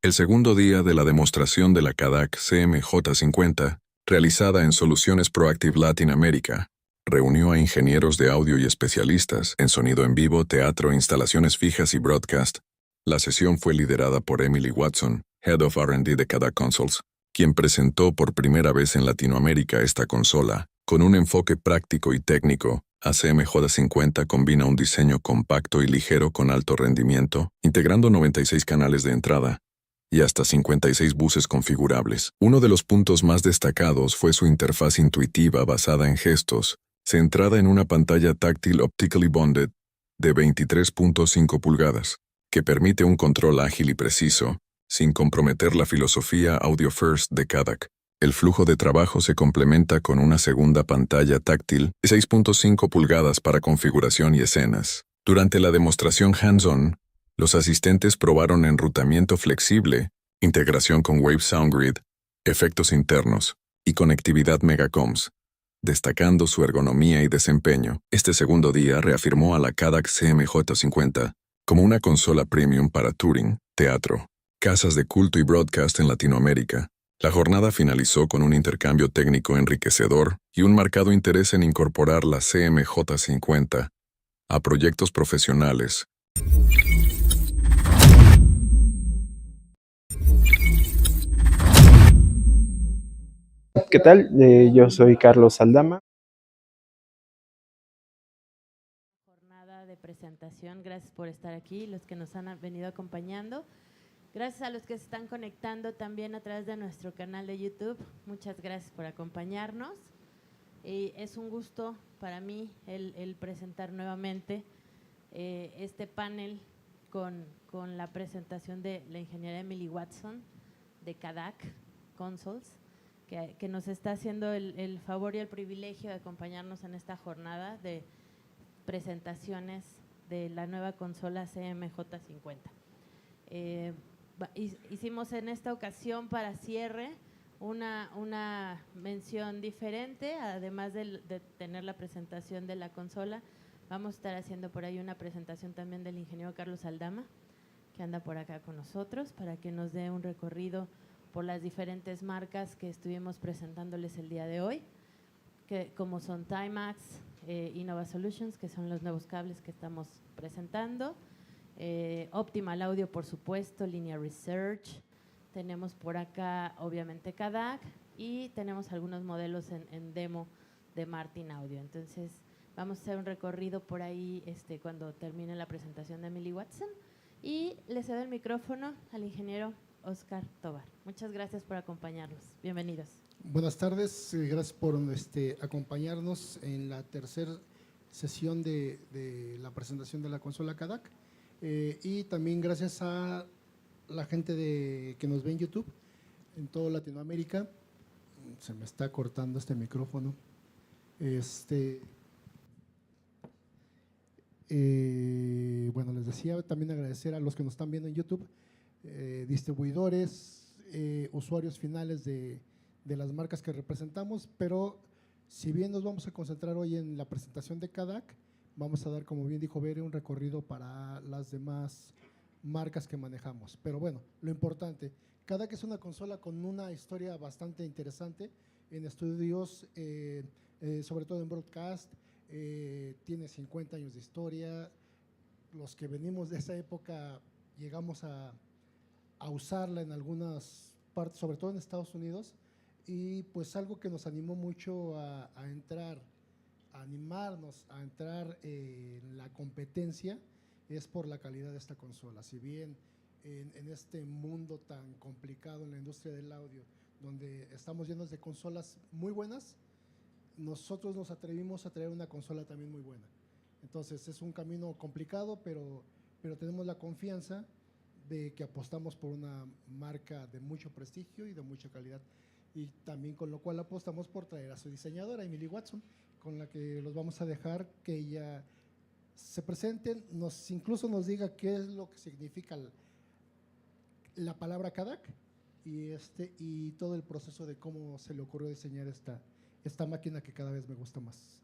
El segundo día de la demostración de la CADAC CMJ50, realizada en Soluciones Proactive Lationamérica, reunió a ingenieros de audio y especialistas en sonido en vivo, teatro, instalaciones fijas y broadcast. La sesión fue liderada por Emily Watson, Head of R&D de CADAC Consoles, quien presentó por primera vez en Latinoamérica esta consola. Con un enfoque práctico y técnico, ACMJ50 combina un diseño compacto y ligero con alto rendimiento, integrando 96 canales de entrada y hasta 56 buses configurables. Uno de los puntos más destacados fue su interfaz intuitiva basada en gestos, centrada en una pantalla táctil optically bonded de 23.5 pulgadas, que permite un control ágil y preciso, sin comprometer la filosofía Audio First de CADAC. El flujo de trabajo se complementa con una segunda pantalla táctil de 6.5 pulgadas para configuración y escenas. Durante la demostración hands-on, los asistentes probaron enrutamiento flexible, integración con Wave SoundGrid, efectos internos y conectividad Megacoms, destacando su ergonomía y desempeño. Este segundo día reafirmó a la CADAC CMJ50 como una consola premium para touring, teatro, casas de culto y broadcast en Latinoamérica. La jornada finalizó con un intercambio técnico enriquecedor y un marcado interés en incorporar la CMJ50 a proyectos profesionales. ¿Qué tal? Yo soy Carlos Aldama. Jornada de presentación, gracias por estar aquí, los que nos han venido acompañando. Gracias a los que se están conectando también a través de nuestro canal de YouTube. Muchas gracias por acompañarnos. Es un gusto para mí el presentar nuevamente este panel con la presentación de la ingeniera Emily Watson de CADAC Consoles, que nos está haciendo el favor y el privilegio de acompañarnos en esta jornada de presentaciones de la nueva consola CMJ50. Hicimos en esta ocasión para cierre una mención diferente, además de tener la presentación de la consola. Vamos a estar haciendo por ahí una presentación también del ingeniero Carlos Aldama, que anda por acá con nosotros, para que nos dé un recorrido por las diferentes marcas que estuvimos presentándoles el día de hoy, como son Timax, Innova Solutions, que son los nuevos cables que estamos presentando, Optimal Audio, por supuesto, Linear Research, tenemos por acá obviamente CADAC y tenemos algunos modelos en demo de Martin Audio. Entonces vamos a hacer un recorrido por ahí cuando termine la presentación de Emily Watson, y le cedo el micrófono al ingeniero Oscar Tobar. Muchas gracias por acompañarnos. Bienvenidos. Buenas tardes, gracias por acompañarnos en la tercera sesión de la presentación de la consola CADAC, y también gracias a la gente que nos ve en YouTube en toda Latinoamérica. Se me está cortando este micrófono. Bueno, les decía también agradecer a los que nos están viendo en YouTube, distribuidores, usuarios finales de las marcas que representamos, pero si bien nos vamos a concentrar hoy en la presentación de CADAC, vamos a dar, como bien dijo Bere, un recorrido para las demás marcas que manejamos. Pero bueno, lo importante, CADAC es una consola con una historia bastante interesante en estudios, sobre todo en broadcast. Tiene 50 años de historia. Los que venimos de esa época llegamos a usarla en algunas partes, sobre todo en Estados Unidos, y pues algo que nos animó mucho a animarnos a entrar en la competencia es por la calidad de esta consola. Si bien en este mundo tan complicado en la industria del audio, donde estamos llenos de consolas muy buenas, nosotros nos atrevimos a traer una consola también muy buena. Entonces es un camino complicado, pero tenemos la confianza de que apostamos por una marca de mucho prestigio y de mucha calidad, y también con lo cual apostamos por traer a su diseñadora, Emily Watson, con la que los vamos a dejar que ella se presente, incluso nos diga qué es lo que significa la palabra CADAC y todo el proceso de cómo se le ocurrió diseñar esta máquina que cada vez me gusta más.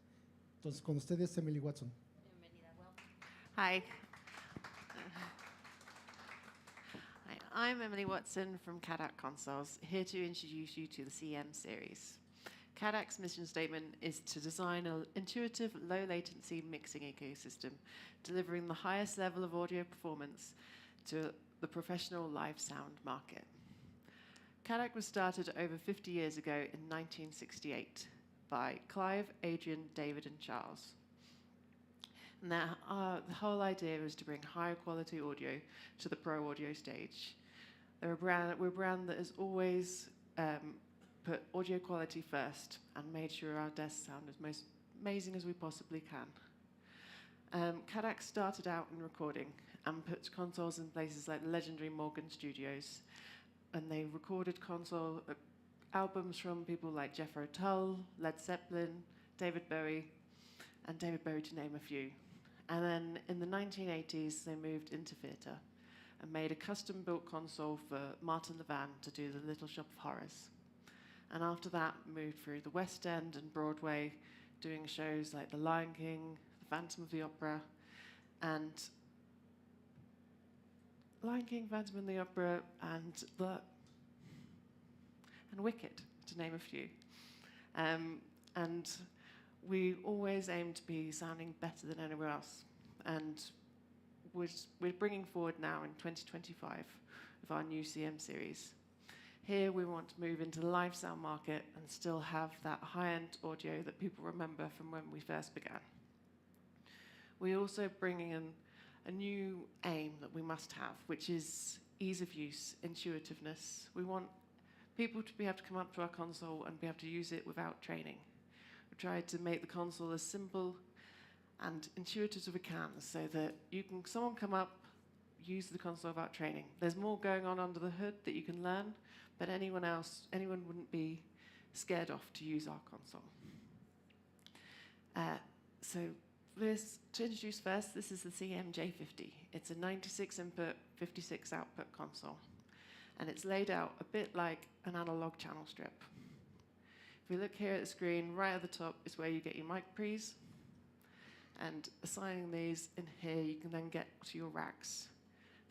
Entonces, con ustedes, Emily Watson. Bienvenida. Hi. I'm Emily Watson from CADAC Consoles, here to introduce you to the CM series. CADAC's mission statement is to design an intuitive, low-latency mixing ecosystem, delivering the highest level of audio performance to the professional live sound market. CADAC was started over 50 years ago in 1968 by Clive, Adrian, David, and Charles. And the whole idea was to bring higher quality audio to the pro audio stage. We're a brand that has always put audio quality first and made sure our desks sound as most amazing as we possibly can. CADAC started out in recording and put consoles in places like the legendary Morgan Studios. And they recorded console albums from people like Jethro Tull, Led Zeppelin, David Bowie to name a few. And then in the 1980s, they moved into theatre and made a custom-built console for Martin Levan to do The Little Shop of Horrors. And after that, moved through the West End and Broadway, doing shows like The Lion King, The Phantom of the Opera, and Wicked, to name a few. And we always aim to be sounding better than anywhere else. And we're bringing forward now in 2025 with our new CM series. Here we want to move into the live sound market and still have that high-end audio that people remember from when we first began. We're also bringing in a new aim that we must have, which is ease of use, intuitiveness. We want people to be able to come up to our console and be able to use it without training. We tried to make the console as simple and intuitive as we can, so that someone come up, use the console without training. There's more going on under the hood that you can learn, but anyone wouldn't be scared off to use our console. To introduce first, this is the CM-J50. It's a 96 input, 56 output console. And it's laid out a bit like an analog channel strip. If we look here at the screen, right at the top is where you get your mic pre's. And assigning these in here, you can then get to your racks.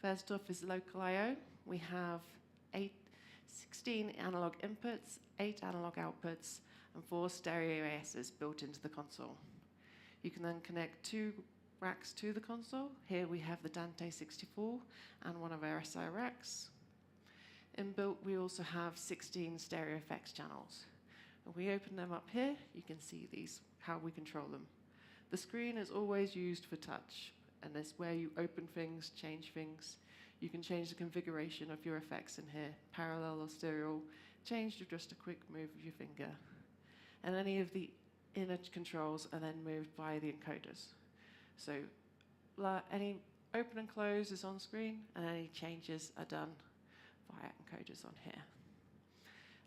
First off is local I/O. We have 16 analog inputs, 8 analog outputs, and 4 stereo ASs built into the console. You can then connect 2 racks to the console. Here we have the Dante 64 and one of our SI racks. Inbuilt, we also have 16 stereo effects channels. When we open them up here, you can see these, how we control them. The screen is always used for touch, and it's where you open things, change things. You can change the configuration of your effects in here, parallel or stereo, changed with just a quick move of your finger. And any of the inner controls are then moved by the encoders. So any open and close is on screen, and any changes are done via encoders on here.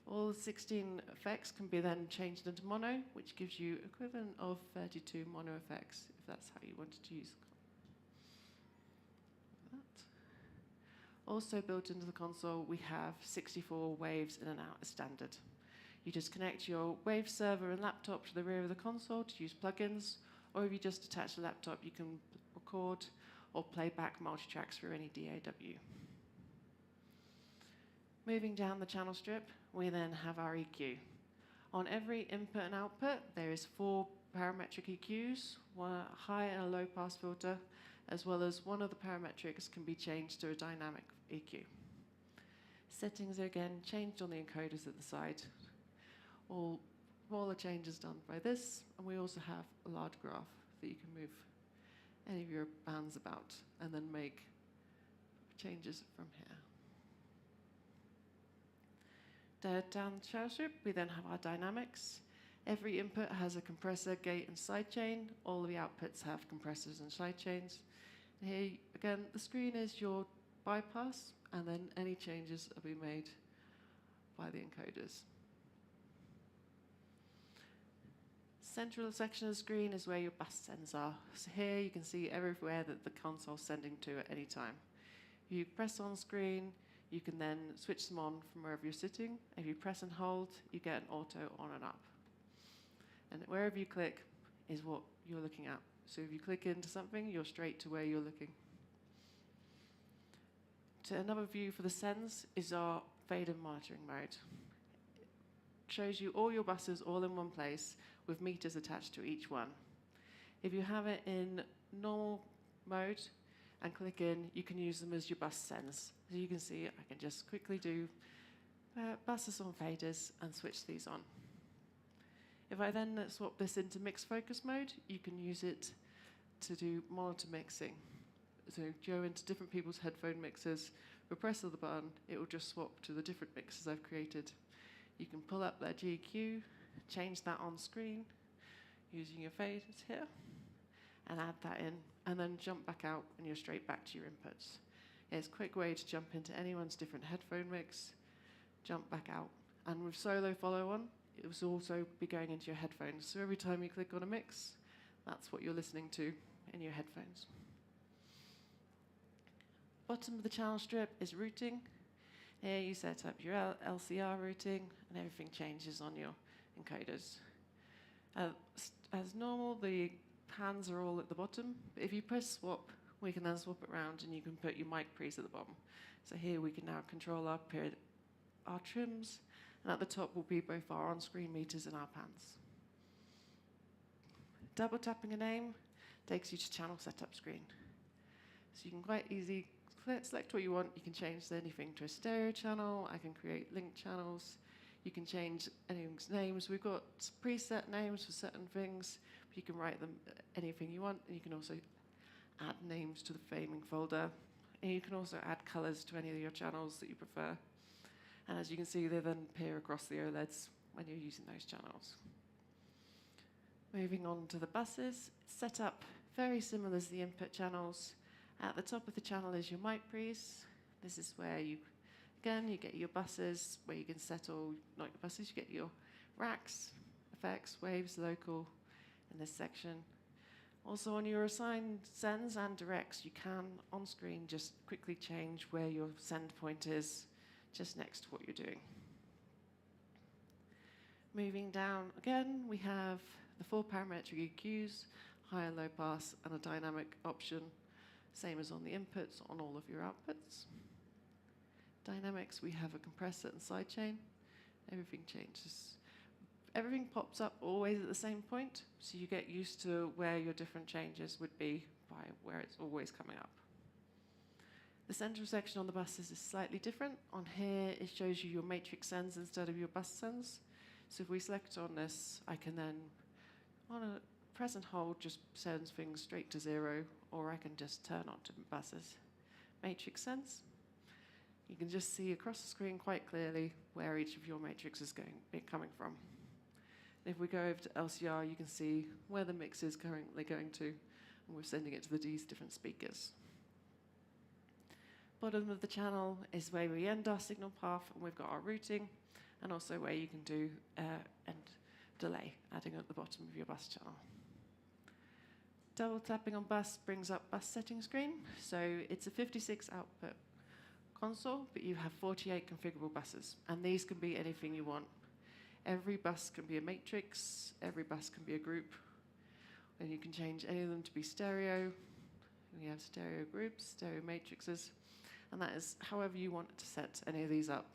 All the 16 effects can be then changed into mono, which gives you equivalent of 32 mono effects, if that's how you wanted to use that. Also built into the console, we have 64 waves in and out as standard. You just connect your wave server and laptop to the rear of the console to use plugins, or if you just attach the laptop, you can record or play back multi-tracks through any DAW. Moving down the channel strip, we then have our EQ. On every input and output, there is 4 parametric EQs, one high and a low pass filter, as well as one of the parametrics can be changed to a dynamic EQ. Settings are again changed on the encoders at the side. All smaller changes done by this, and we also have a large graph that you can move any of your bands about and then make changes from here. Down the channel strip, we then have our dynamics. Every input has a compressor, gate, and sidechain. All of the outputs have compressors and sidechains. And here, again, the screen is your bypass, and then any changes will be made by the encoders. Central section of the screen is where your bus sends are. So here you can see everywhere that the console's sending to at any time. You press on screen, you can then switch them on from wherever you're sitting. If you press and hold, you get an auto on and up. And wherever you click is what you're looking at. So if you click into something, you're straight to where you're looking. to another view for the sends is our fader monitoring mode. It shows you all your buses all in one place with meters attached to each one. If you have it in normal mode and click in, you can use them as your bus sends. As you can see, I can just quickly do buses on faders and switch these on. If I then swap this into mixed focus mode, you can use it to do monitor mixing. So go into different people's headphone mixers, with press of the button, it will just swap to the different mixes I've created. You can pull up their GQ, change that on screen using your faders here, and add that in, and then jump back out, and you're straight back to your inputs. It's a quick way to jump into anyone's different headphone mix, jump back out. And with solo follow-on, it will also be going into your headphones. So every time you click on a mix, that's what you're listening to in your headphones. Bottom of the channel strip is routing. Here you set up your LCR routing, and everything changes on your encoders. As normal, the hands are all at the bottom. But if you press swap, we can then swap it around, and you can put your mic pre's at the bottom. So here we can now control our trims, and at the top will be both our on-screen meters and our pans. Double tapping a name takes you to channel setup screen. So you can quite easily select what you want. You can change anything to a stereo channel. I can create link channels. You can change anything's names. We've got preset names for certain things. But you can write them anything you want. And you can also add names to the framing folder. And you can also add colors to any of your channels that you prefer. And as you can see, they then appear across the OLEDs when you're using those channels. Moving on to the buses, set up very similar as the input channels. At the top of the channel is your mic pre's. This is where you get your buses, where you can set all, not your buses, you get your racks, effects, waves, local in this section. Also on your assigned sends and directs, you can on screen just quickly change where your send point is, just next to what you're doing. Moving down again, we have the 4 parametric EQs, high and low pass, and a dynamic option, same as on the inputs on all of your outputs. Dynamics, we have a compressor and sidechain. Everything changes. Everything pops up always at the same point, so you get used to where your different changes would be by where it's always coming up. The central section on the buses is slightly different. On here, it shows you your matrix sends instead of your bus sends. So if we select on this, I can then, on a press and hold, just sends things straight to 0, or I can just turn on different buses. Matrix sends. You can just see across the screen quite clearly where each of your matrix is coming from. And if we go over to LCR, you can see where the mix is currently going to, and we're sending it to these different speakers. Bottom of the channel is where we end our signal path, and we've got our routing, and also where you can do end delay, adding at the bottom of your bus channel. Double tapping on bus brings up bus setting screen. So it's a 56 output console, but you have 48 configurable buses, and these can be anything you want. Every bus can be a matrix, every bus can be a group, and you can change any of them to be stereo. We have stereo groups, stereo matrices, and that is however you want to set any of these up.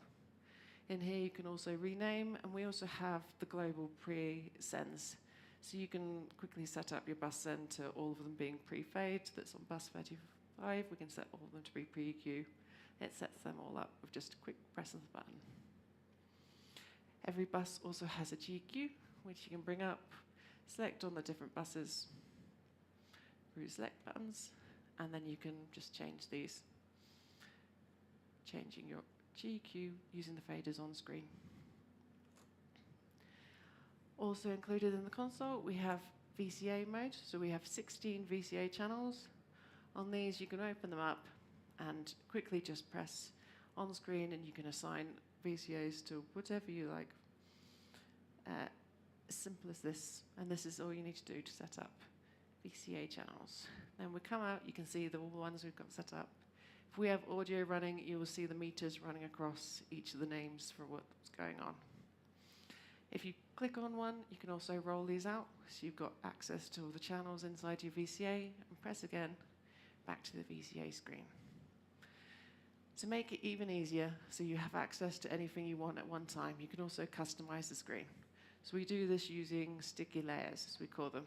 In here you can also rename, and we also have the global pre-sends. So you can quickly set up your bus send to all of them being pre-fade. That's on bus 35. We can set all of them to be pre-EQ. It sets them all up with just a quick press of the button. Every bus also has a GQ, which you can bring up, select on the different buses through select buttons, and then you can just change these, changing your GQ using the faders on screen. Also included in the console, we have VCA mode. So we have 16 VCA channels. On these, you can open them up and quickly just press on screen, and you can assign VCAs to whatever you like. As simple as this, and this is all you need to do to set up VCA channels. Then we come out, you can see all the ones we've got set up. If we have audio running, you will see the meters running across each of the names for what's going on. If you click on one, you can also roll these out, so you've got access to all the channels inside your VCA, and press again, back to the VCA screen. To make it even easier, so you have access to anything you want at one time, you can also customize the screen. So we do this using sticky layers, as we call them.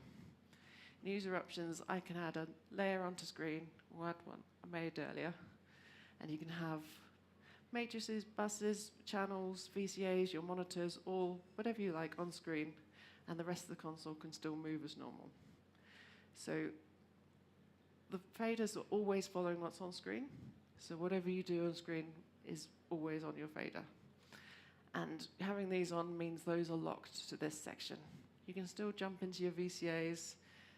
In user options, I can add a layer onto screen, or add one I made earlier, and you can have matrices, buses, channels, VCAs, your monitors, all whatever you like on screen, and the rest of the console can still move as normal. So the faders are always following what's on screen, so whatever you do on screen is always on your fader. And having these on means those are locked to this section. You can still jump into your VCAs,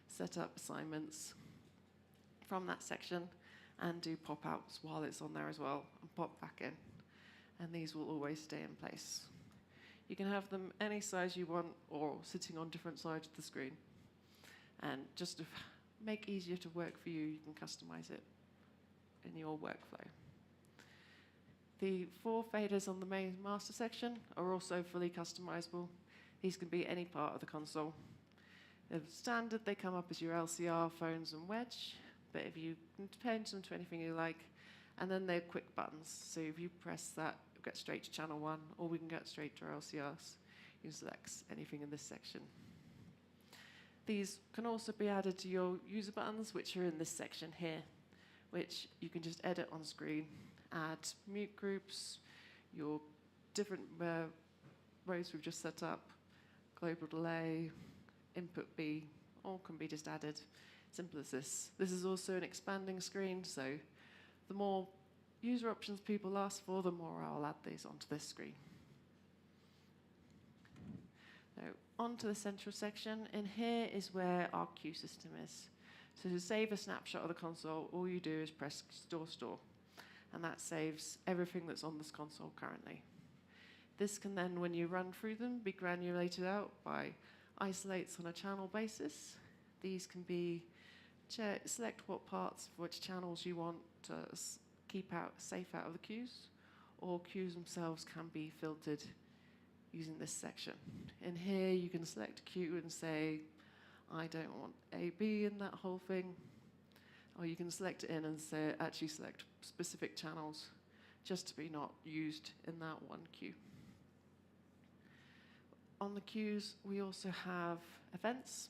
set up assignments from that section, and do pop-outs while it's on there as well, and pop back in. And these will always stay in place. You can have them any size you want, or sitting on different sides of the screen. And just to make easier to work for you, you can customize it in your workflow. The 4 faders on the main master section are also fully customizable. These can be any part of the console. If standard, they come up as your LCR, phones, and wedge, but if you can change them to anything you like, and then they're quick buttons. So if you press that, you'll get straight to channel 1, or we can get straight to our LCRs. You can select anything in this section. These can also be added to your user buttons, which are in this section here, which you can just edit on screen, add mute groups, your different rows we've just set up, global delay, input B, all can be just added. Simple as this. This is also an expanding screen, so the more user options people ask for, the more I'll add these onto this screen. Now, onto the central section. In here is where our queue system is. So to save a snapshot of the console, all you do is press store, and that saves everything that's on this console currently. This can then, when you run through them, be granulated out by isolates on a channel basis. These can be, select what parts of which channels you want to keep safe out of the queues, or queues themselves can be filtered using this section. In here, you can select a queue and say, I don't want AB in that whole thing. Or you can select it in and say, actually select specific channels just to be not used in that one queue. On the queues, we also have events.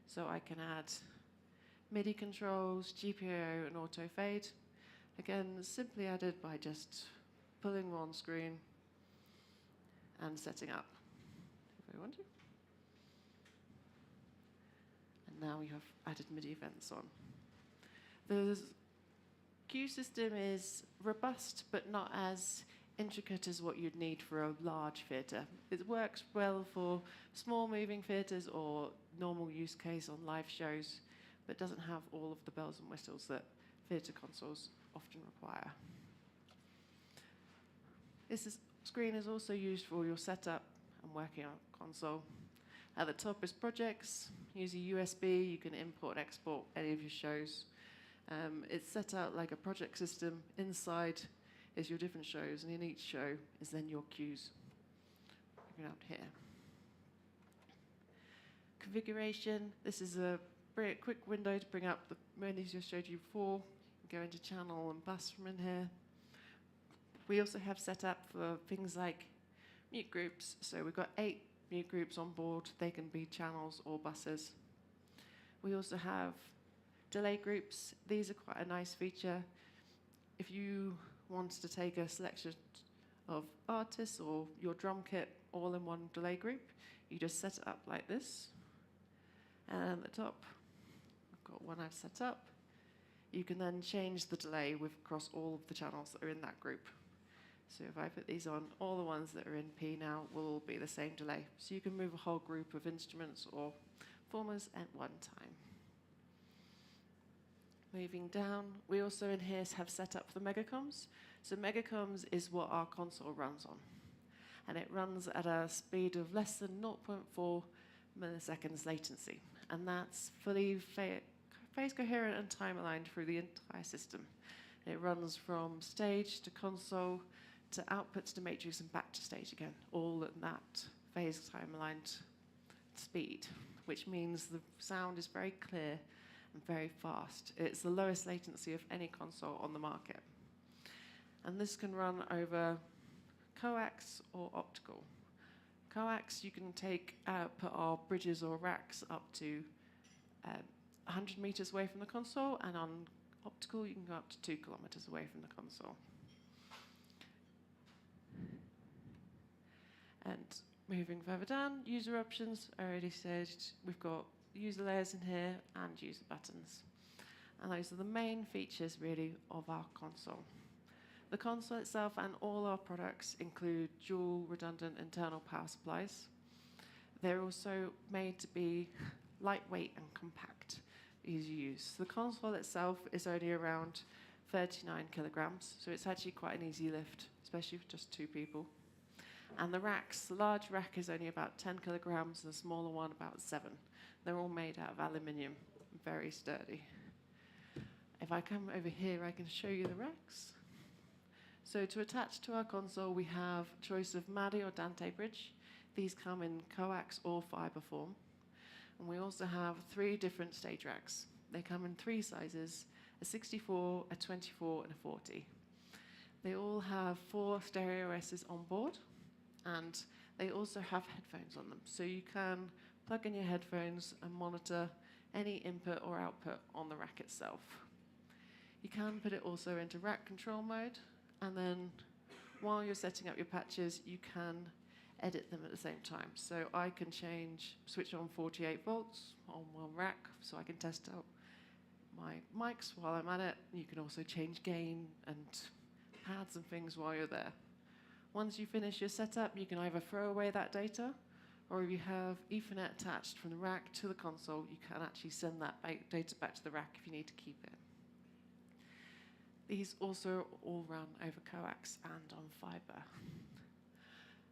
So I can add MIDI controls, GPIO, and auto fade. Again, simply added by just pulling them on screen and setting up if I want to. And now we have added MIDI events on. The queue system is robust, but not as intricate as what you'd need for a large theatre. It works well for small moving theatres or normal use case on live shows, but doesn't have all of the bells and whistles that theatre consoles often require. This screen is also used for your setup and working on a console. At the top is projects. Use a USB, you can import and export any of your shows. It's set out like a project system. Inside is your different shows, and in each show is then your queues. Looking out here. Configuration. This is a very quick window to bring up the menus I showed you before. You can go into channel and bus from in here. We also have set up for things like mute groups. So we've got 8 mute groups on board. They can be channels or buses. We also have delay groups. These are quite a nice feature. If you want to take a selection of artists or your drum kit all in one delay group, you just set it up like this. And at the top, I've got one I've set up. You can then change the delay across all of the channels that are in that group. So if I put these on, all the ones that are in P now will all be the same delay. So you can move a whole group of instruments or formers at one time. Moving down, we also in here have set up the megacoms. So megacoms is what our console runs on. And it runs at a speed of less than 0.4 milliseconds latency. And that's fully phase coherent and time aligned through the entire system. And it runs from stage to console to outputs to matrix and back to stage again, all at that phase time aligned speed, which means the sound is very clear and very fast. It's the lowest latency of any console on the market. And this can run over coax or optical. Coax, you can put our bridges or racks up to 100 meters away from the console, and on optical, you can go up to 2 kilometers away from the console. And moving further down, user options, I already said we've got user layers in here and user buttons. And those are the main features, really, of our console. The console itself and all our products include dual redundant internal power supplies. They're also made to be lightweight and compact, easy to use. The console itself is only around 39 kilograms, so it's actually quite an easy lift, especially for just 2 people. And the racks, the large rack is only about 10 kilograms, and the smaller one about 7. They're all made out of aluminium, very sturdy. If I come over here, I can show you the racks. So to attach to our console, we have choice of Madi or Dante bridge. These come in coax or fiber form. And we also have 3 different stage racks. They come in 3 sizes, a 64, a 24, and a 40. They all have 4 stereo OSs on board, and they also have headphones on them. So you can plug in your headphones and monitor any input or output on the rack itself. You can put it also into rack control mode, and then while you're setting up your patches, you can edit them at the same time. So I can switch on 48 volts on one rack, so I can test out my mics while I'm at it. You can also change gain and pads and things while you're there. Once you finish your setup, you can either throw away that data, or if you have Ethernet attached from the rack to the console, you can actually send that data back to the rack if you need to keep it. These also all run over coax and on fiber.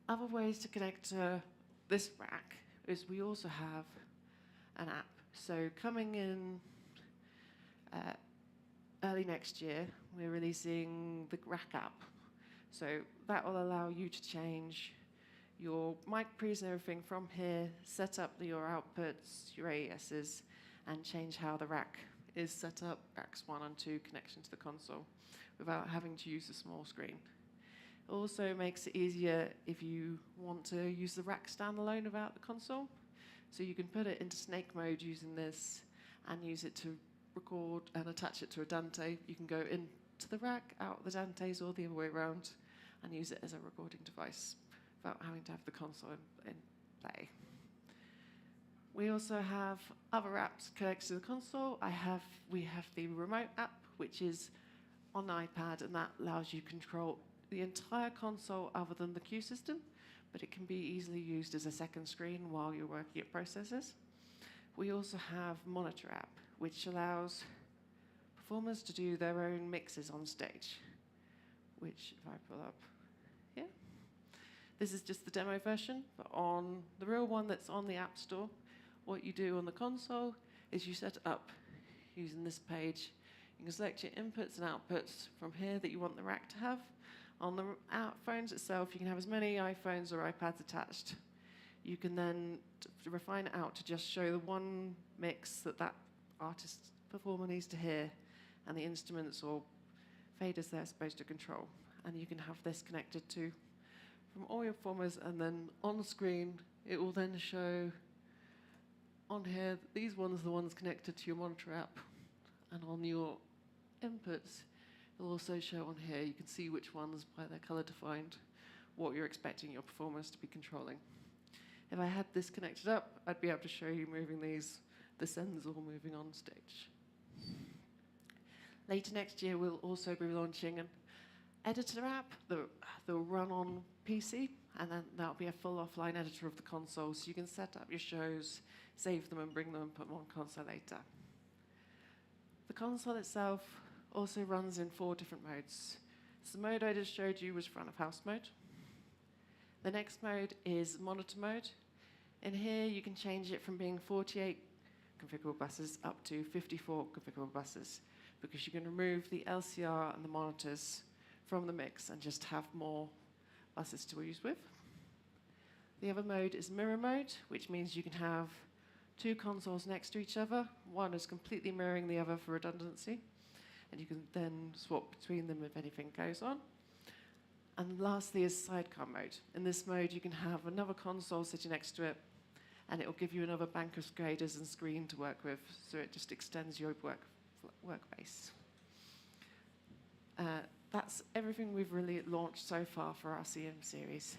Other ways to connect to this rack is we also have an app. So coming in early next year, we're releasing the rack app. So that will allow you to change your mic pre's and everything from here, set up your outputs, your AESs, and change how the rack is set up, racks 1 and 2 connection to the console, without having to use a small screen. It also makes it easier if you want to use the rack standalone without the console. So you can put it into snake mode using this and use it to record and attach it to a Dante. You can go into the rack, out the Dantes, or the other way around, and use it as a recording device without having to have the console in play. We also have other apps connected to the console. We have the remote app, which is on iPad, and that allows you to control the entire console other than the queue system, but it can be easily used as a second screen while you're working at processes. We also have Monitor app, which allows performers to do their own mixes on stage, which if I pull up here, this is just the demo version, but on the real one that's on the App Store, what you do on the console is you set it up using this page. You can select your inputs and outputs from here that you want the rack to have. On the phones itself, you can have as many iPhones or iPads attached. You can then refine it out to just show the one mix that artist performer needs to hear, and the instruments or faders they're supposed to control. And you can have this connected to from all your performers, and then on screen, it will then show on here, these ones are the ones connected to your Monitor app, and on your inputs, it'll also show on here, you can see which ones by their color defined, what you're expecting your performers to be controlling. If I had this connected up, I'd be able to show you moving these, the sends all moving on stage. Later next year, we'll also be launching an editor app that will run on PC, and then that'll be a full offline editor of the console, so you can set up your shows, save them and bring them and put them on console later. The console itself also runs in 4 different modes. So the mode I just showed you was front of house mode. The next mode is monitor mode. In here, you can change it from being 48 configurable buses up to 54 configurable buses, because you can remove the LCR and the monitors from the mix and just have more buses to use with. The other mode is mirror mode, which means you can have 2 consoles next to each other. One is completely mirroring the other for redundancy. and you can then swap between them if anything goes on. And lastly is sidecar mode. In this mode, you can have another console sitting next to it, and it will give you another bank of graders and screen to work with, so it just extends your workspace. That's everything we've really launched so far for our CM series.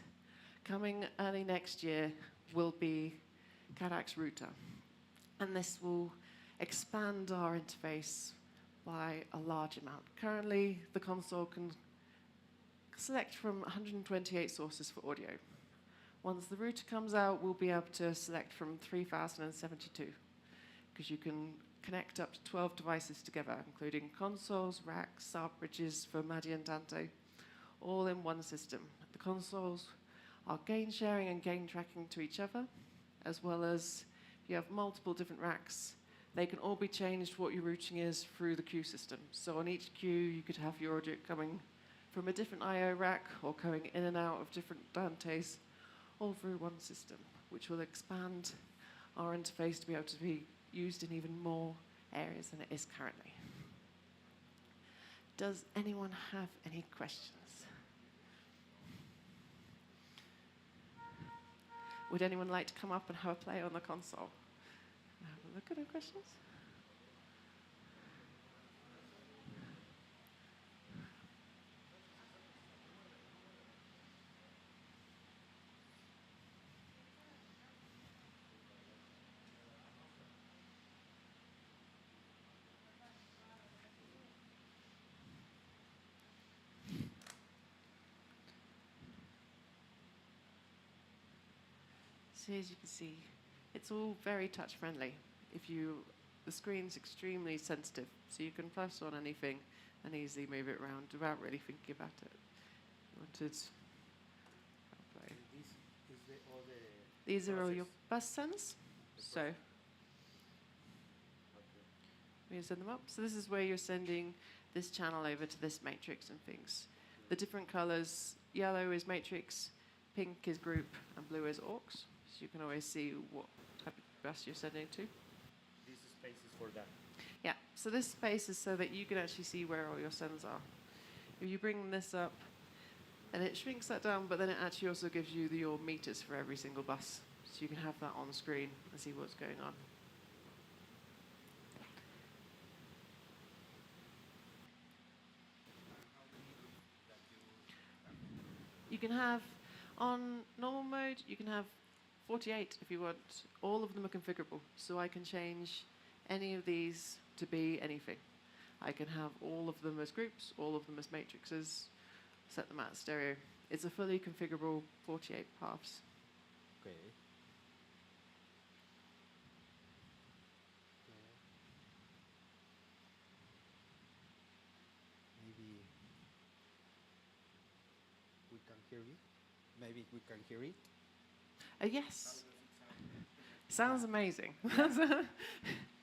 Coming early next year will be CADAC's router, and this will expand our interface by a large amount. Currently, the console can select from 128 sources for audio. Once the router comes out, we'll be able to select from 3,072, because you can connect up to 12 devices together, including consoles, racks, sub bridges for MADI and Dante, all in one system. The consoles are gain sharing and gain tracking to each other, as well as if you have multiple different racks, they can all be changed what your routing is through the queue system. So on each queue, you could have your audio coming from a different I/O rack or coming in and out of different Dantes, all through one system, which will expand our interface to be able to be used in even more areas than it is currently. Does anyone have any questions? Would anyone like to come up and have a play on the console? Have a look at any questions? So as you can see, it's all very touch friendly. The screen's extremely sensitive, so you can press on anything and easily move it around without really thinking about it. These are all your bus sends. So we send them up. So this is where you're sending this channel over to this matrix and things. The different colors: yellow is matrix, pink is group, and blue is aux. So you can always see what type of bus you're sending to. This space is for that. Yeah, so this space is so that you can actually see where all your sends are. If you bring this up, and it shrinks that down, but then it actually also gives you your meters for every single bus. So you can have that on screen and see what's going on. You can have, on normal mode, you can have 48 if you want. All of them are configurable, so I can change any of these to be anything. I can have all of them as groups, all of them as matrices, set them out stereo. It's a fully configurable 48 paths. Okay. Maybe we can hear it. Maybe we can hear it. Yes. Sounds amazing.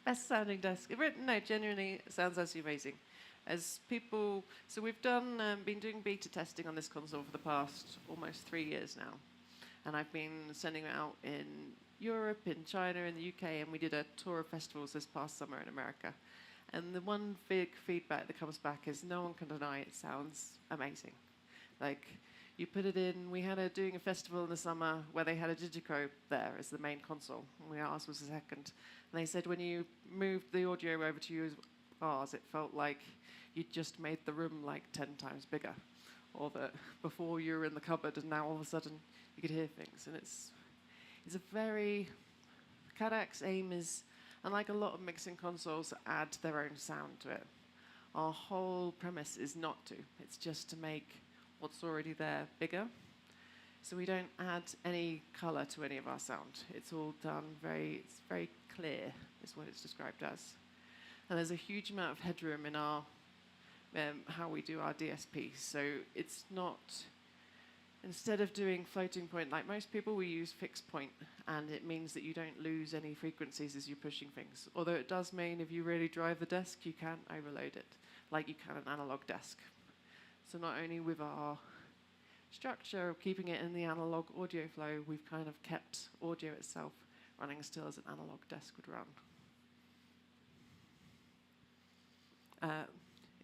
Best sounding desk. No, genuinely, it sounds absolutely amazing. As people, so we've been doing beta testing on this console for the past almost 3 years now. And I've been sending it out in Europe, in China, in the UK, and we did a tour of festivals this past summer in America. And the one big feedback that comes back is no one can deny it sounds amazing. Like, you put it in, we had doing a festival in the summer where they had a Digico there as the main console. And we asked was the second. And they said when you moved the audio over to use bars, it felt like you'd just made the room like 10 times bigger. Or that before you were in the cupboard and now all of a sudden you could hear things. And it's a very, CADAC's aim is, unlike a lot of mixing consoles, add their own sound to it. Our whole premise is not to. It's just to make what's already there bigger. So we don't add any color to any of our sound. It's all done it's very clear, is what it's described as. And there's a huge amount of headroom in our how we do our DSP. So it's not, instead of doing floating point like most people, we use fixed point, and it means that you don't lose any frequencies as you're pushing things. Although it does mean if you really drive the desk, you can overload it, like you can an analog desk. So not only with our structure of keeping it in the analog audio flow, we've kind of kept audio itself running still as an analog desk would run.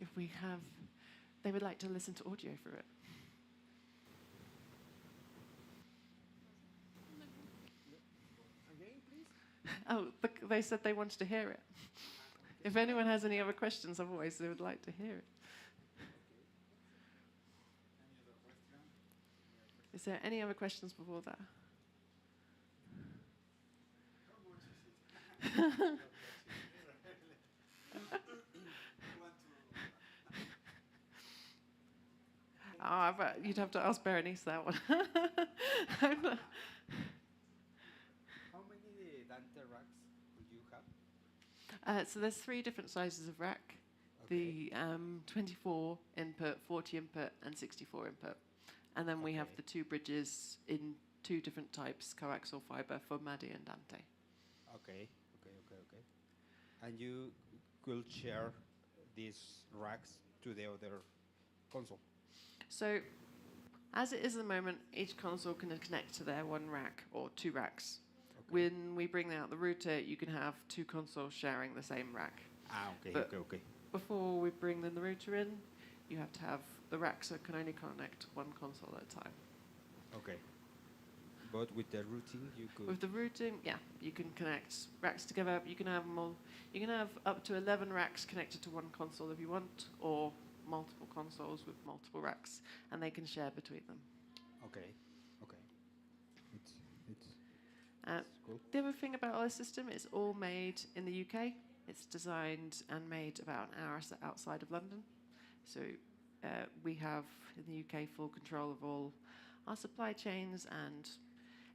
if we have, they would like to listen to audio through it. Again, please. Oh, they said they wanted to hear it. If anyone has any other questions, otherwise they would like to hear it. Is there any other questions before that? Oh, but you'd have to ask Berenice that one. I'm not- How many Dante racks would you have? So there's 3 different sizes of rack. Okay. The 24 input, 40 input, and 64 input. And then we have Okay. the 2 bridges in 2 different types, coaxial fiber for Maddie and Dante. Okay. And you could share these racks to the other console. So as it is at the moment, each console can connect to their 1 rack or 2 racks. Okay. When we bring out the router, you can have 2 consoles sharing the same rack. Okay. But- Okay. Before we bring the router in, you have to have the racks that can only connect 1 console at a time. Okay. But with the routing, you could. With the routing, yeah, you can connect racks together. You can have you can have up to 11 racks connected to 1 console if you want, or multiple consoles with multiple racks, and they can share between them. Okay. It's cool. The other thing about our system, it's all made in the UK. It's designed and made about an hour outside of London. So we have in the UK full control of all our supply chains and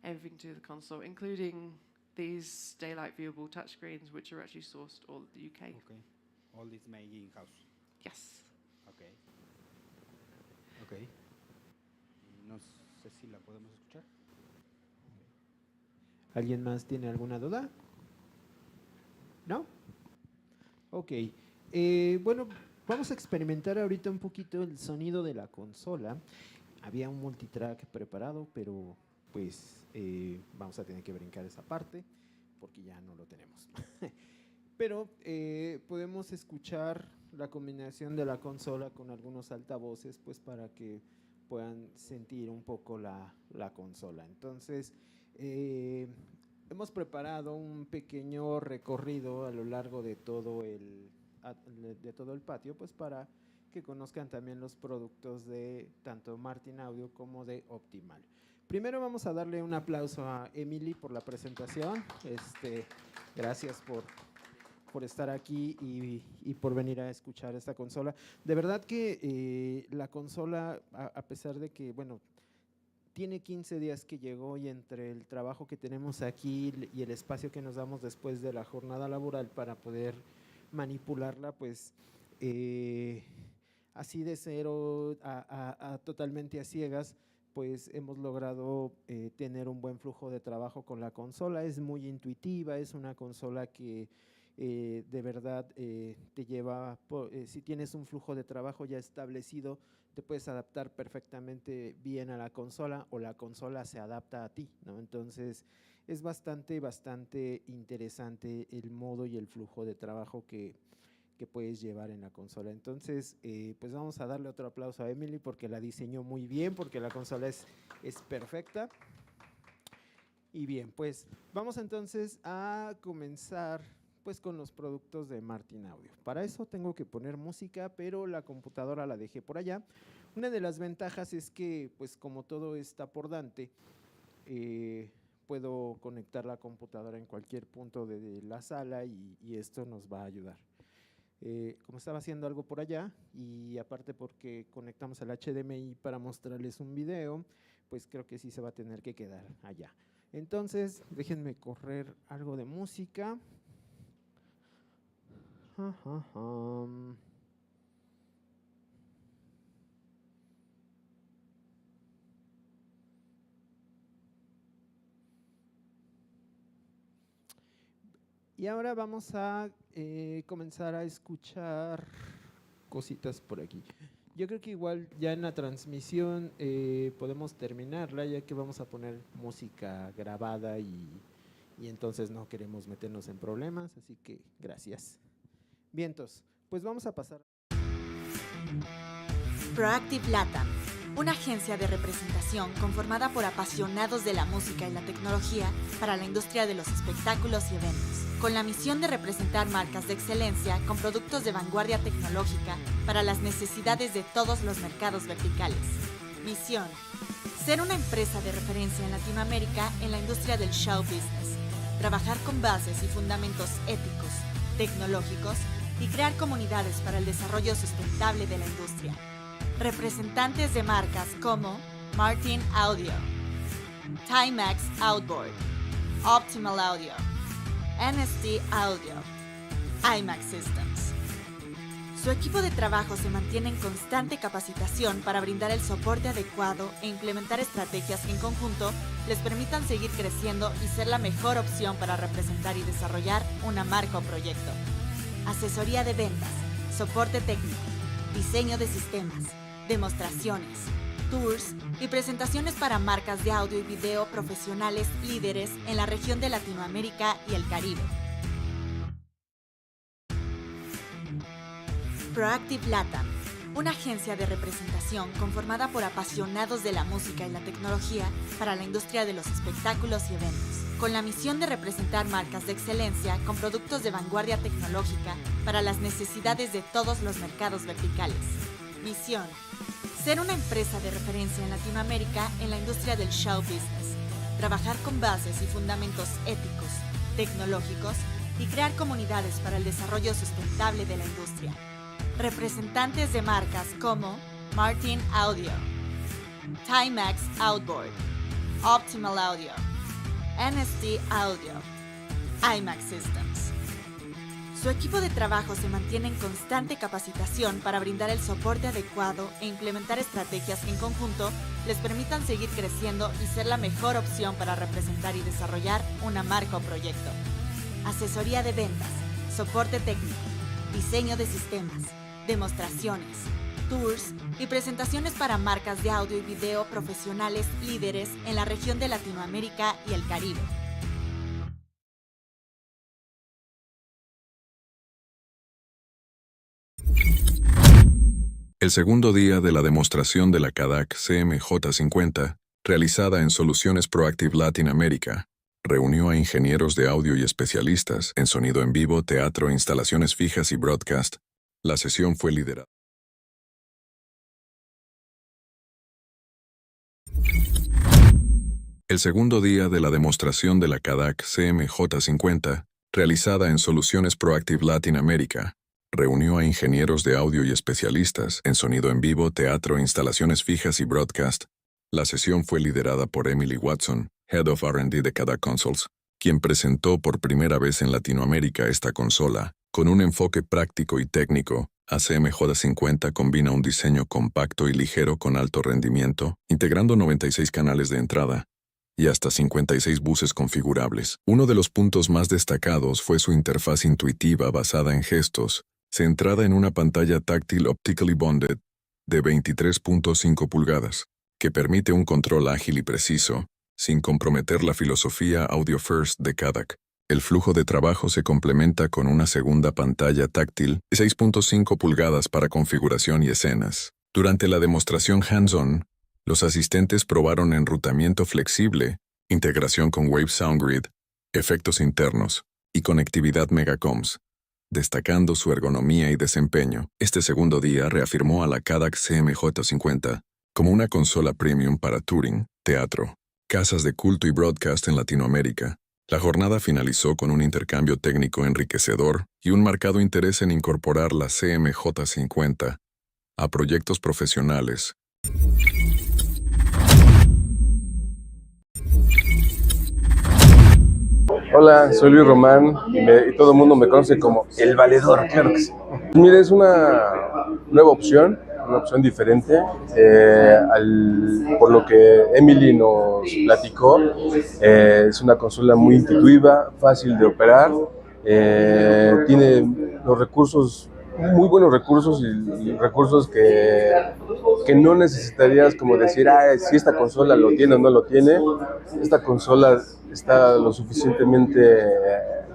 everything to the console, including these daylight viewable touchscreens, which are actually sourced all of the UK. Okay. All this made in house. Yes. Okay. No sé si la podemos escuchar. ¿Alguien más tiene alguna duda? ¿No? Ok. Bueno, vamos a experimentar ahorita un poquito el sonido de la consola. Había un multitrack preparado, pero pues vamos a tener que brincar esa parte porque ya no lo tenemos. Pero podemos escuchar la combinación de la consola con algunos altavoces, pues para que puedan sentir un poco la consola. Entonces, hemos preparado un pequeño recorrido a lo largo de todo el patio, pues para que conozcan también los productos de tanto Martin Audio como de Optimal. Primero vamos a darle un aplauso a Emily por la presentación. Gracias por estar aquí y por venir a escuchar esta consola. De verdad que la consola, a pesar de que, bueno, tiene 15 días que llegó y entre el trabajo que tenemos aquí y el espacio que nos damos después de la jornada laboral para poder manipularla, pues así de cero a totalmente a ciegas, pues hemos logrado tener un buen flujo de trabajo con la consola. Es muy intuitiva, es una consola que de verdad te lleva, si tienes un flujo de trabajo ya establecido, te puedes adaptar perfectamente bien a la consola o la consola se adapta a ti, ¿no? Entonces es bastante interesante el modo y el flujo de trabajo que puedes llevar en la consola. Entonces, pues vamos a darle otro aplauso a Emily porque la diseñó muy bien, porque la consola es perfecta. Y bien, pues vamos entonces a comenzar pues con los productos de Martin Audio. Para eso tengo que poner música, pero la computadora la dejé por allá. Una de las ventajas es que, pues como todo está por Dante, puedo conectar la computadora en cualquier punto de la sala y esto nos va a ayudar. Como estaba haciendo algo por allá y aparte porque conectamos al HDMI para mostrarles un video, pues creo que sí se va a tener que quedar allá. Entonces, déjenme correr algo de música. Y ahora vamos a comenzar a escuchar cositas por aquí. Yo creo que igual ya en la transmisión podemos terminarla, ya que vamos a poner música grabada y entonces no queremos meternos en problemas, así que gracias. Vientos, pues vamos a pasar. Proactive LATAM, una agencia de representación conformada por apasionados de la música y la tecnología para la industria de los espectáculos y eventos, con la misión de representar marcas de excelencia con productos de vanguardia tecnológica para las necesidades de todos los mercados verticales. Misión: ser una empresa de referencia en Latinoamérica en la industria del show business, trabajar con bases y fundamentos éticos, tecnológicos y crear comunidades para el desarrollo sustentable de la industria. Representantes de marcas como Martin Audio, Timex Outboard, Optimal Audio, NST Audio, IMAX Systems. Su equipo de trabajo se mantiene en constante capacitación para brindar el soporte adecuado e implementar estrategias que en conjunto les permitan seguir creciendo y ser la mejor opción para representar y desarrollar una marca o proyecto. Asesoría de ventas, soporte técnico, diseño de sistemas, demostraciones, tours y presentaciones para marcas de audio y video profesionales líderes en la región de Latinoamérica y el Caribe. Proactive LATAM, una agencia de representación conformada por apasionados de la música y la tecnología para la industria de los espectáculos y eventos, con la misión de representar marcas de excelencia con productos de vanguardia tecnológica para las necesidades de todos los mercados verticales. Misión: ser una empresa de referencia en Latinoamérica en la industria del show business, trabajar con bases y fundamentos éticos, tecnológicos y crear comunidades para el desarrollo sustentable de la industria. Representantes de marcas como Martin Audio, Timex Outboard, Optimal Audio, NST Audio, IMAX Systems. Su equipo de trabajo se mantiene en constante capacitación para brindar el soporte adecuado e implementar estrategias que en conjunto les permitan seguir creciendo y ser la mejor opción para representar y desarrollar una marca o proyecto. Asesoría de ventas, soporte técnico, diseño de sistemas, demostraciones, tours y presentaciones para marcas de audio y video profesionales líderes en la región de Latinoamérica y el Caribe. El segundo día de la demostración de la CADAC CMJ50, realizada en Soluciones Proactive Latinoamérica, reunió a ingenieros de audio y especialistas en sonido en vivo, teatro, instalaciones fijas y broadcast. La sesión fue liderada. El segundo día de la demostración de la CADAC CMJ50, realizada en Soluciones Proactive Latinoamérica, reunió a ingenieros de audio y especialistas en sonido en vivo, teatro, instalaciones fijas y broadcast. La sesión fue liderada por Emily Watson, Head of R&D de CADAC Consoles, quien presentó por primera vez en Latinoamérica esta consola. Con un enfoque práctico y técnico, ACMJ50 combina un diseño compacto y ligero con alto rendimiento, integrando 96 canales de entrada y hasta 56 buses configurables. Uno de los puntos más destacados fue su interfaz intuitiva basada en gestos, centrada en una pantalla táctil optically bonded de 23.5 pulgadas, que permite un control ágil y preciso, sin comprometer la filosofía Audio First de CADAC. El flujo de trabajo se complementa con una segunda pantalla táctil de 6.5 pulgadas para configuración y escenas. Durante la demostración hands-on, los asistentes probaron enrutamiento flexible, integración con Wave SoundGrid, efectos internos y conectividad Megacoms, destacando su ergonomía y desempeño. Este segundo día reafirmó a la CADAC CMJ50 como una consola premium para touring, teatro, casas de culto y broadcast en Latinoamérica. La jornada finalizó con un intercambio técnico enriquecedor y un marcado interés en incorporar la CMJ50 a proyectos profesionales. Hola, soy Luis Román y todo el mundo me conoce como El Valedor, claro que sí. Mire, es una nueva opción, una opción diferente. Por lo que Emily nos platicó, es una consola muy intuitiva, fácil de operar, tiene los recursos, muy buenos recursos y recursos que no necesitarías como decir, si esta consola lo tiene o no lo tiene. Esta consola está lo suficientemente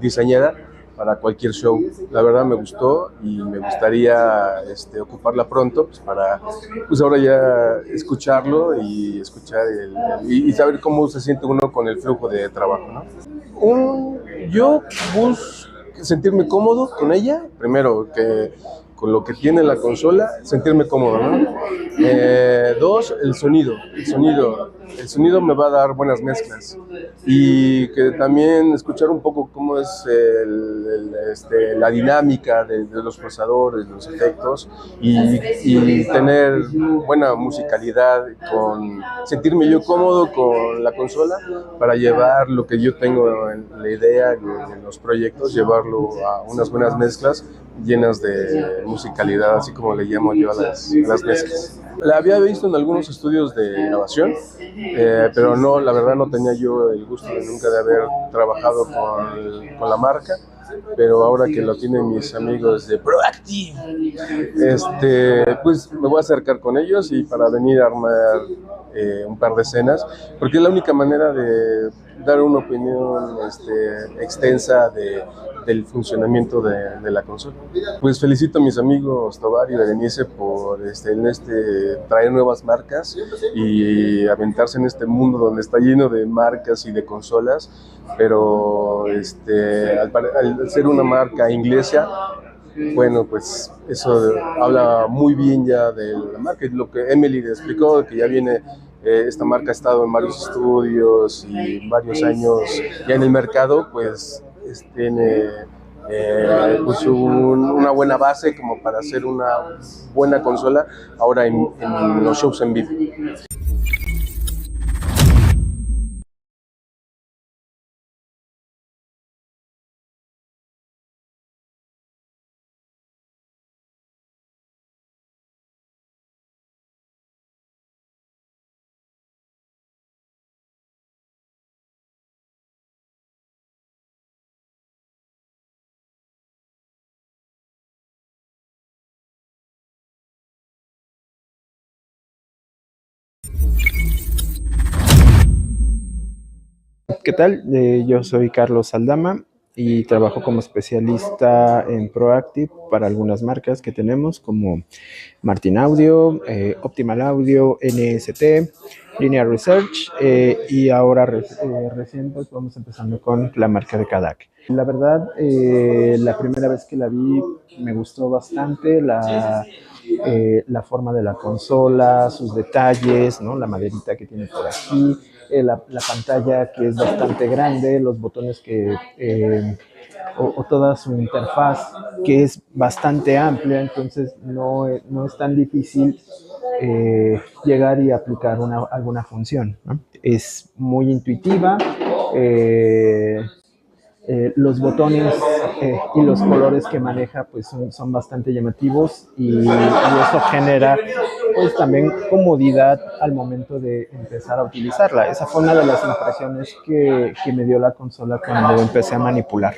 diseñada para cualquier show. La verdad me gustó y me gustaría ocuparla pronto pues para pues ahora ya escucharlo y escuchar y saber cómo se siente uno con el flujo de trabajo, ¿no? Yo busco sentirme cómodo con ella, primero que con lo que tiene la consola, sentirme cómodo, ¿no? Dos, el sonido me va a dar buenas mezclas y que también escuchar un poco cómo es la dinámica de los procesadores, los efectos y tener buena musicalidad, sentirme yo cómodo con la consola para llevar lo que yo tengo en la idea, en los proyectos, llevarlo a unas buenas mezclas llenas de musicalidad, así como le llamo yo a las mezclas. La había visto en algunos estudios de grabación, pero no, la verdad no tenía yo el gusto nunca de haber trabajado con la marca, pero ahora que lo tienen mis amigos de Proactive, pues me voy a acercar con ellos y para venir a armar un par de escenas, porque es la única manera de dar una opinión extensa del funcionamiento de la consola. Pues felicito a mis amigos Tobar y Berenice por traer nuevas marcas y aventarse en este mundo donde está lleno de marcas y de consolas, pero al ser una marca inglesa, bueno, pues eso habla muy bien ya de la marca. Lo que Emily le explicó, que ya viene, esta marca ha estado en varios estudios y varios años ya en el mercado, pues tiene pues una buena base como para hacer una buena consola ahora en los shows en vivo. ¿Qué tal? Yo soy Carlos Aldama y trabajo como especialista en Proactive para algunas marcas que tenemos como Martin Audio, Optimal Audio, NST, Linear Research y ahora recién pues vamos empezando con la marca de CADAC. La verdad, la primera vez que la vi me gustó bastante la forma de la consola, sus detalles, ¿no? La maderita que tiene por aquí, la pantalla que es bastante grande, los botones o toda su interfaz que es bastante amplia, entonces no es tan difícil llegar y aplicar alguna función, ¿no? Es muy intuitiva. Los botones y los colores que maneja pues son bastante llamativos y eso genera pues también comodidad al momento de empezar a utilizarla. Esa fue una de las impresiones que me dio la consola cuando empecé a manipular.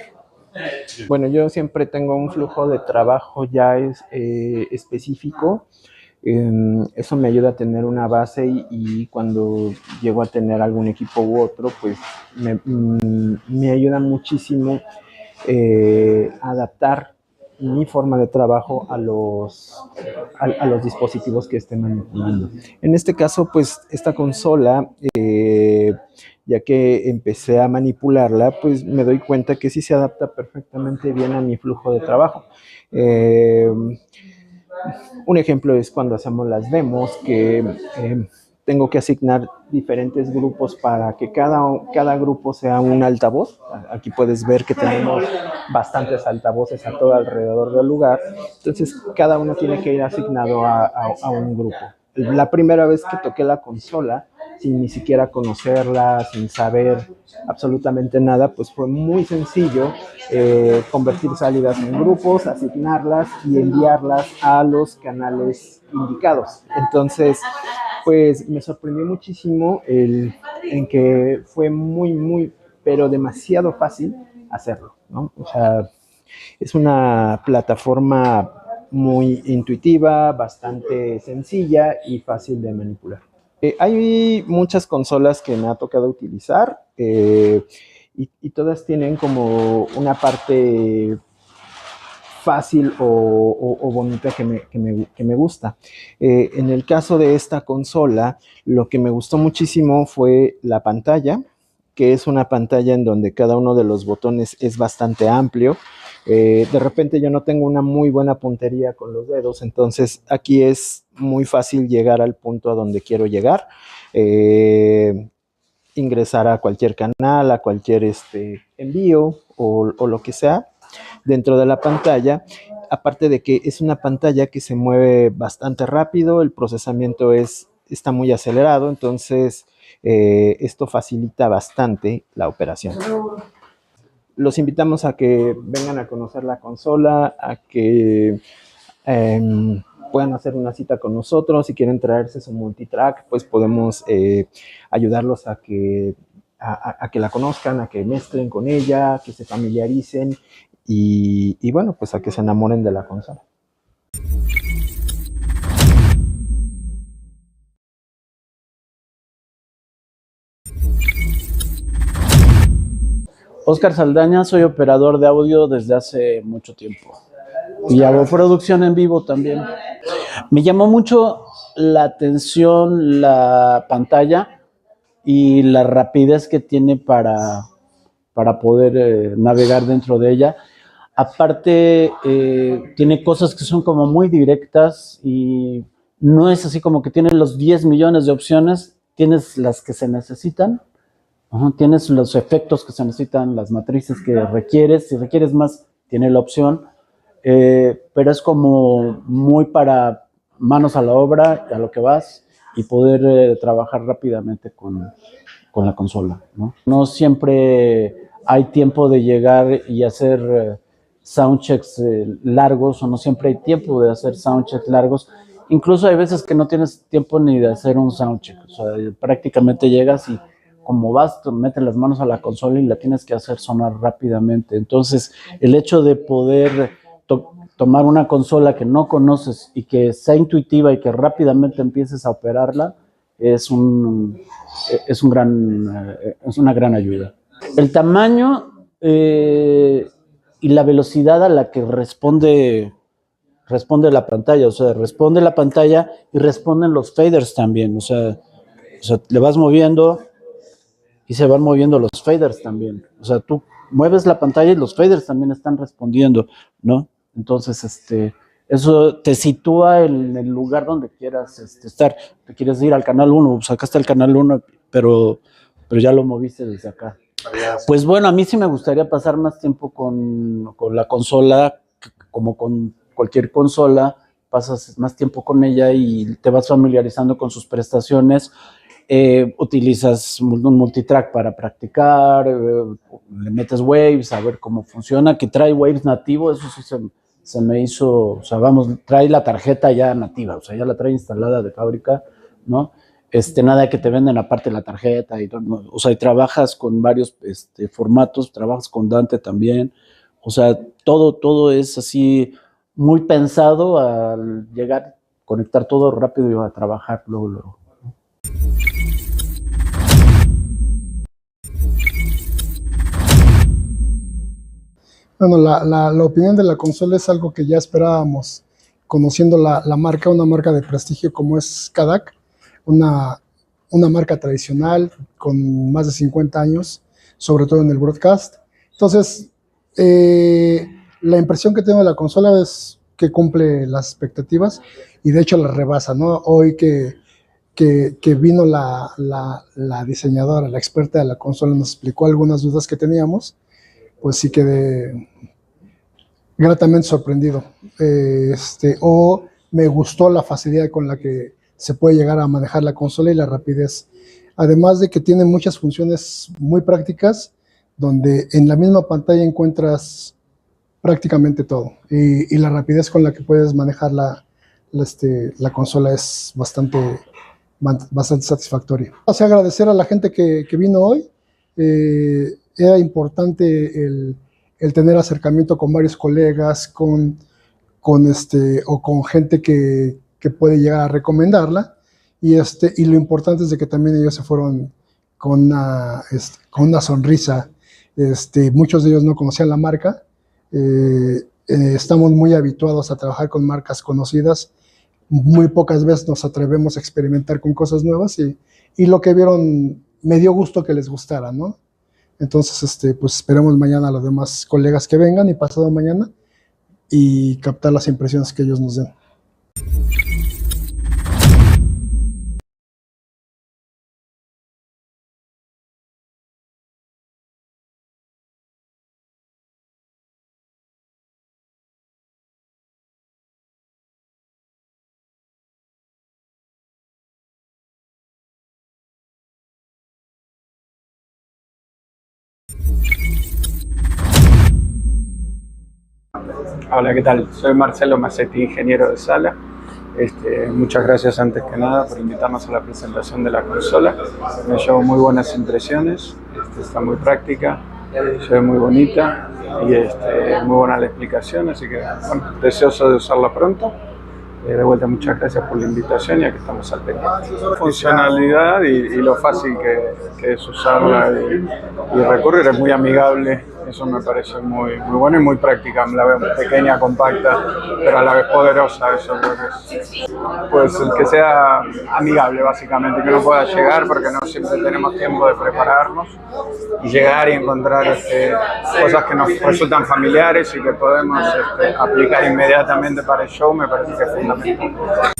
Bueno, yo siempre tengo un flujo de trabajo ya específico. Eso me ayuda a tener una base y cuando llego a tener algún equipo u otro, pues me ayuda muchísimo a adaptar mi forma de trabajo a los dispositivos que esté manipulando. En este caso, pues esta consola, ya que empecé a manipularla, pues me doy cuenta que sí se adapta perfectamente bien a mi flujo de trabajo. Un ejemplo es cuando hacemos las demos, que tengo que asignar diferentes grupos para que cada grupo sea un altavoz. Aquí puedes ver que tenemos bastantes altavoces a todo alrededor del lugar. Entonces, cada uno tiene que ir asignado a un grupo. La primera vez que toqué la consola, sin ni siquiera conocerla, sin saber absolutamente nada, pues fue muy sencillo convertir salidas en grupos, asignarlas y enviarlas a los canales indicados. Entonces, pues me sorprendió muchísimo en que fue muy, pero demasiado fácil hacerlo, ¿no? O sea, es una plataforma muy intuitiva, bastante sencilla y fácil de manipular. Hay muchas consolas que me ha tocado utilizar y todas tienen como una parte fácil o bonita que me gusta. En el caso de esta consola, lo que me gustó muchísimo fue la pantalla, que es una pantalla en donde cada uno de los botones es bastante amplio. De repente yo no tengo una muy buena puntería con los dedos, entonces aquí es muy fácil llegar al punto a donde quiero llegar. Ingresar a cualquier canal, a cualquier envío o lo que sea dentro de la pantalla, aparte de que es una pantalla que se mueve bastante rápido, el procesamiento está muy acelerado, entonces esto facilita bastante la operación. Los invitamos a que vengan a conocer la consola, a que puedan hacer una cita con nosotros. Si quieren traerse su multitrack, pues podemos ayudarlos a que la conozcan, a que mezclen con ella, que se familiaricen y bueno, pues a que se enamoren de la consola. Oscar Saldaña, soy operador de audio desde hace mucho tiempo y hago producción en vivo también. Me llamó mucho la atención la pantalla y la rapidez que tiene para poder navegar dentro de ella. Aparte, tiene cosas que son como muy directas y no es así como que tiene los 10 millones de opciones, tienes las que se necesitan. Tienes los efectos que se necesitan, las matrices que requieres, si requieres más, tiene la opción, pero es como muy para manos a la obra, a lo que vas, y poder trabajar rápidamente con la consola, ¿no? No siempre hay tiempo de llegar y hacer soundchecks largos, o no siempre hay tiempo de hacer soundchecks largos. Incluso hay veces que no tienes tiempo ni de hacer un soundcheck, o sea, prácticamente llegas y como vas, metes las manos a la consola y la tienes que hacer sonar rápidamente. Entonces, el hecho de poder tomar una consola que no conoces y que sea intuitiva y que rápidamente empieces a operarla, es una gran ayuda. El tamaño y la velocidad a la que responde la pantalla, o sea, responde la pantalla y responden los faders también, o sea, le vas moviendo y se van moviendo los faders también. O sea, tú mueves la pantalla y los faders también están respondiendo, ¿no? Entonces, eso te sitúa en el lugar donde quieras estar. Te quieres ir al canal 1, pues acá está el canal 1, pero ya lo moviste desde acá. Pues bueno, a mí sí me gustaría pasar más tiempo con la consola, como con cualquier consola, pasas más tiempo con ella y te vas familiarizando con sus prestaciones. Utilizas un multitrack para practicar, le metes waves a ver cómo funciona, que trae waves nativo, eso sí se me hizo, o sea, vamos, trae la tarjeta ya nativa, o sea, ya la trae instalada de fábrica, ¿no? Nada de que te venden aparte la tarjeta, y todo, ¿no? O sea, y trabajas con varios formatos, trabajas con Dante también, o sea, todo es así muy pensado al llegar, conectar todo rápido y a trabajar luego. Bueno, la opinión de la consola es algo que ya esperábamos, conociendo la marca, una marca de prestigio como es CADAC, una marca tradicional con más de 50 años, sobre todo en el broadcast. Entonces, la impresión que tengo de la consola es que cumple las expectativas y de hecho las rebasa, ¿no? Hoy que vino la diseñadora, la experta de la consola, nos explicó algunas dudas que teníamos, pues sí quedé gratamente sorprendido. O me gustó la facilidad con la que se puede llegar a manejar la consola y la rapidez. Además de que tiene muchas funciones muy prácticas, donde en la misma pantalla encuentras prácticamente todo. Y la rapidez con la que puedes manejar la consola es bastante satisfactoria. O sea, agradecer a la gente que vino hoy. Era importante el tener acercamiento con varios colegas, o con gente que puede llegar a recomendarla, y lo importante es de que también ellos se fueron con una sonrisa Muchos de ellos no conocían la marca. Estamos muy habituados a trabajar con marcas conocidas. Muy pocas veces nos atrevemos a experimentar con cosas nuevas y lo que vieron me dio gusto que les gustara, ¿no? Entonces, pues esperemos mañana a los demás colegas que vengan y pasado mañana y captar las impresiones que ellos nos den. Hola, ¿qué tal? Soy Marcelo Macetti, ingeniero de sala. Muchas gracias antes que nada por invitarnos a la presentación de la consola. Me llevo muy buenas impresiones, está muy práctica, se ve muy bonita y muy buena la explicación, así que bueno, deseoso de usarla pronto. De vuelta, muchas gracias por la invitación y aquí estamos al pendiente. Funcionalidad y lo fácil que es usarla y recurrir, es muy amigable, eso me parece muy bueno y muy práctica. La veo pequeña, compacta, pero a la vez poderosa, eso creo que es. Pues el que sea amigable, básicamente, que uno pueda llegar, porque no siempre tenemos tiempo de prepararnos, y llegar y encontrar cosas que nos resultan familiares y que podemos aplicar inmediatamente para el show, me parece que es fundamental.